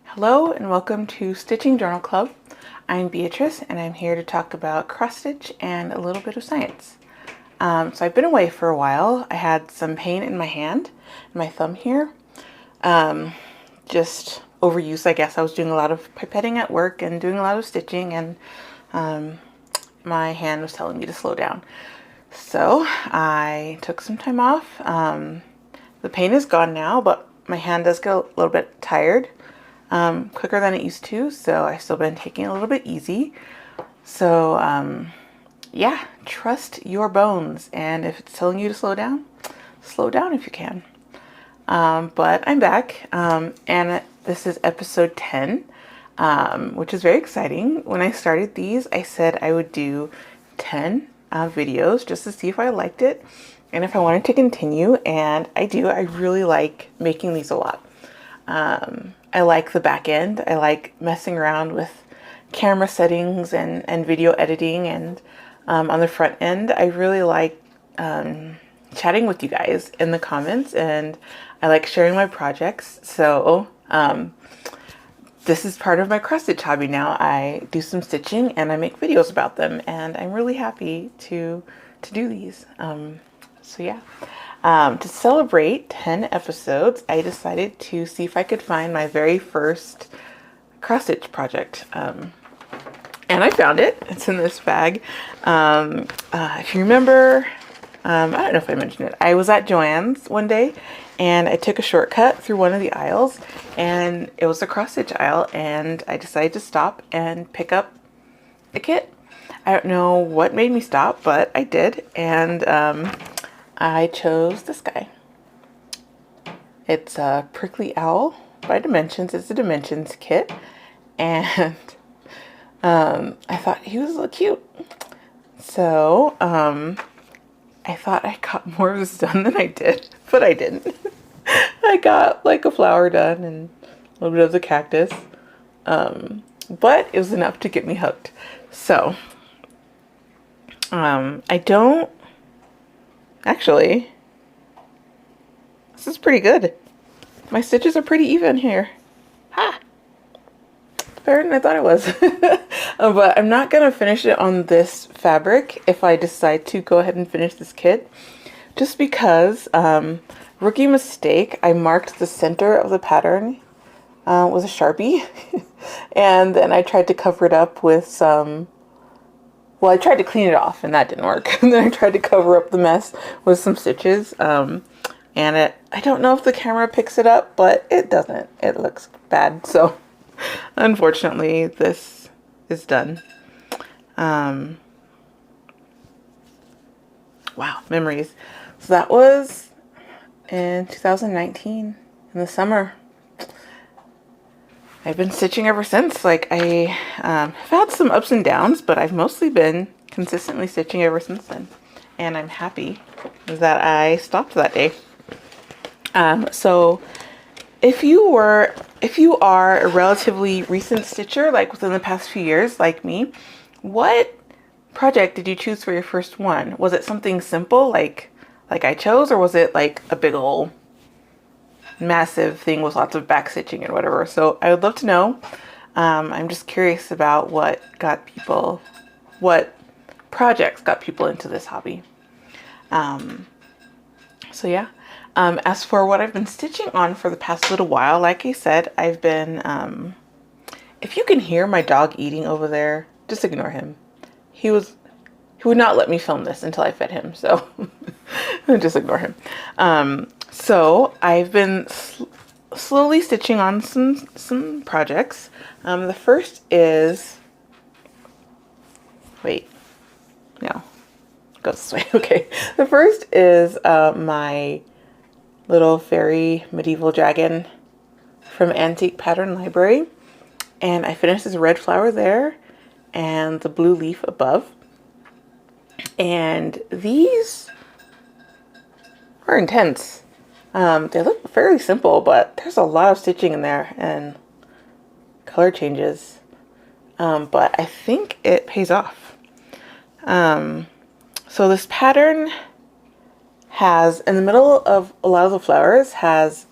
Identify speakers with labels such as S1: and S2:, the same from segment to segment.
S1: Hello and welcome to Stitching Journal Club. I'm Beatrice and I'm here to talk about cross stitch and a little bit of science. So I've been away for a while. I had some pain in my hand, my thumb here. Just overuse, I guess. I was doing a lot of pipetting at work and doing a lot of stitching, and my hand was telling me to slow down. So I took some time off. The pain is gone now, but my hand does get a little bit tired. Quicker than it used to, so I've still been taking it a little bit easy. So yeah, trust your bones, and if it's telling you to slow down if you can. But I'm back, and this is episode 10, which is very exciting. When I started these, I said I would do 10 videos just to see if I liked it and if I wanted to continue, and I do. I really like making these a lot. I like the back end. I like messing around with camera settings and video editing, and on the front end, I really like chatting with you guys in the comments, and I like sharing my projects. So this is part of my cross stitch hobby now. I do some stitching and I make videos about them, and I'm really happy to do these. So yeah. To celebrate 10 episodes, I decided to see if I could find my very first cross-stitch project. And I found it. It's in this bag. If you remember, I don't know if I mentioned it. I was at Joann's one day, and I took a shortcut through one of the aisles, and it was a cross-stitch aisle, and I decided to stop and pick up a kit. I don't know what made me stop, but I did, and I chose this guy. It's a Prickly Owl by Dimensions. It's a Dimensions kit, and I thought he was a little cute. So I thought I got more of this done than I did, but I didn't. I got like a flower done and a little bit of the cactus, but it was enough to get me hooked. So I don't actually, this is pretty good. My stitches are pretty even here. Ha! Better than I thought it was. But I'm not going to finish it on this fabric if I decide to go ahead and finish this kit. Just because, rookie mistake, I marked the center of the pattern with a Sharpie. And then I tried to cover it up with some... Well, I tried to clean it off and that didn't work. And then I tried to cover up the mess with some stitches. And I don't know if the camera picks it up, but it doesn't. It looks bad. So unfortunately, this is done. Wow, memories. So that was in 2019 in the summer. I've been stitching ever since. Like, I have had some ups and downs, but I've mostly been consistently stitching ever since then. And I'm happy that I stopped that day. So if you are a relatively recent stitcher, like within the past few years, like me, what project did you choose for your first one? Was it something simple like I chose, or was it like a big old massive thing with lots of back stitching and whatever? So I would love to know. I'm just curious about what projects got people into this hobby. So yeah. As for what I've been stitching on for the past little while, like I said, I've been, if you can hear my dog eating over there, just ignore him. He would not let me film this until I fed him, so just ignore him. So I've been slowly stitching on some projects. The first is, wait, no, go this way. Okay. The first is my little fairy medieval dragon from Antique Pattern Library. And I finished this red flower there and the blue leaf above. And these are intense. They look fairly simple, but there's a lot of stitching in there and color changes. But I think it pays off. So this pattern has, in the middle of a lot of the flowers, has,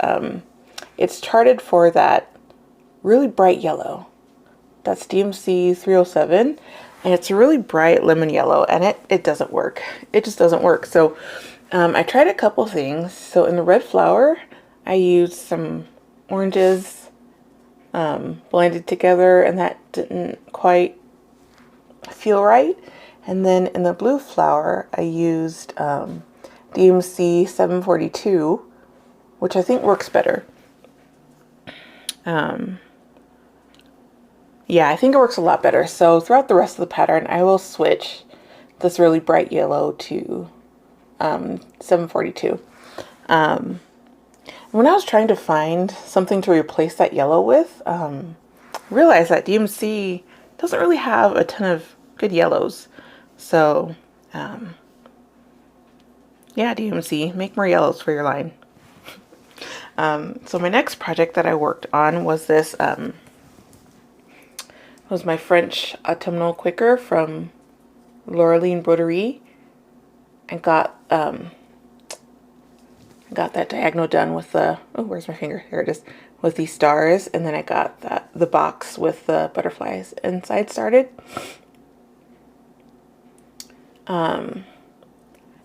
S1: it's charted for that really bright yellow. That's DMC 307, and it's a really bright lemon yellow, and it doesn't work. It just doesn't work. So I tried a couple things. So in the red flower, I used some oranges blended together, and that didn't quite feel right. And then in the blue flower, I used DMC 742, which I think works better. Yeah, I think it works a lot better. So throughout the rest of the pattern, I will switch this really bright yellow to 742. When I was trying to find something to replace that yellow with, I realized that DMC doesn't really have a ton of good yellows. So, yeah, DMC, make more yellows for your line. So my next project that I worked on was this, was my French autumnal quicker from Laureline Broderie. I got that diagonal done with the, oh, where's my finger? Here it is, with these stars, and then I got the box with the butterflies inside started.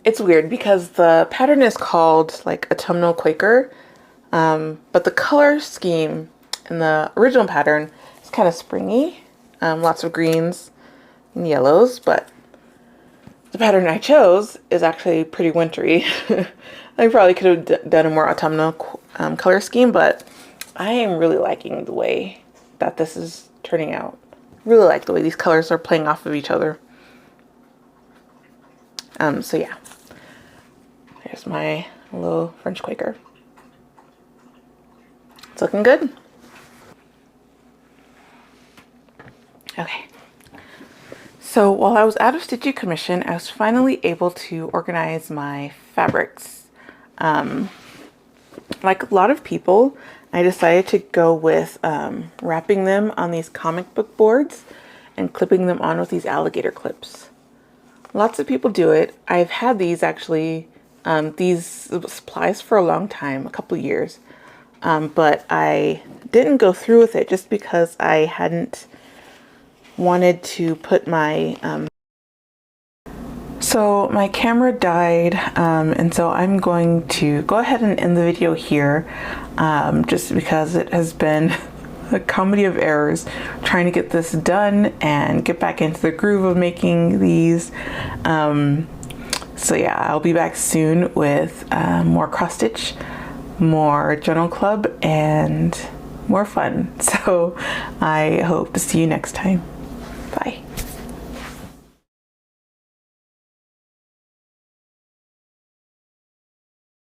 S1: It's weird because the pattern is called like Autumnal Quaker, but the color scheme in the original pattern is kind of springy, lots of greens and yellows, but the pattern I chose is actually pretty wintry. I probably could have done a more autumnal color scheme, but I am really liking the way that this is turning out. Really like the way these colors are playing off of each other. So yeah, there's my little French Quaker. It's looking good. Okay. So while I was out of stitching commission, I was finally able to organize my fabrics. Like a lot of people, I decided to go with wrapping them on these comic book boards and clipping them on with these alligator clips. Lots of people do it. I've had these actually, these supplies for a long time, a couple years, but I didn't go through with it just because I hadn't wanted to put my so my camera died, and so I'm going to go ahead and end the video here, just because it has been a comedy of errors trying to get this done and get back into the groove of making these. So yeah, I'll be back soon with more cross stitch, more journal club, and more fun. So I hope to see you next time. Bye.